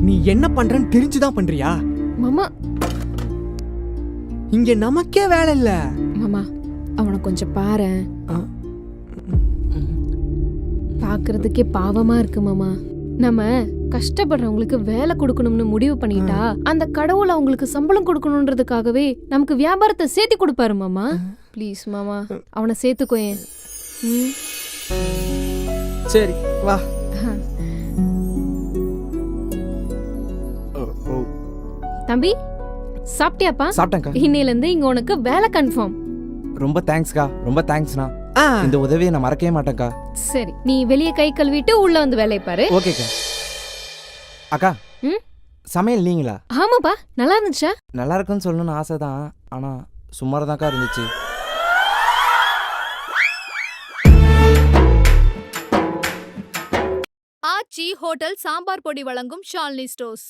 நீ என்ன பண்றன்னு தெரிஞ்சுதான் பண்றியா? மாமா இங்க நமக்கே வேலை இல்ல. மாமா அவனை கொஞ்சம் பாரேன். பாக்குறதுக்கே பாவமா இருக்கு மாமா. நம்ம கஷ்டப்படுறவங்களுக்கு வேலை கொடுக்கணும்னு முடிவு பண்ணிட்டா அந்த கடவுள் அவங்களுக்கு சம்பளம் கொடுக்கணும்ன்றதுக்காகவே நமக்கு வியாபாரத்தை சேர்த்து கொடுப்பாரு மாமா. ப்ளீஸ் மாமா அவனை சேர்த்துக்கோயேன். சரி வா. தம்பி சாப்பிட்டியாப்பா? சாப்பிட்டேன்க்கா. இன்னையில இருந்து இங்க உனக்கு வேலை கன்ஃபார்ம். ரொம்ப தேங்க்ஸ்க்கா, ரொம்ப தேங்க்ஸ்ண்ணா. இந்த உதவியை நான் மறக்கவே மாட்டேன்க்கா. சரி நீ வெளியே கை கழுவிட்டு உள்ள வந்து வேலையை பாரு. ஓகேக்கா. அக்கா சமையல் நீங்களா? ஆமாப்பா நல்லா இருந்துச்சா? நல்லா இருக்குன்னு சொல்லணும்னு ஆசை தான், ஆனால் சுமாராதான்க்கா இருந்துச்சு. ஆச்சி ஹோட்டல் சாம்பார் பொடி வழங்கும் ஷாலினி ஸ்டோர்ஸ்.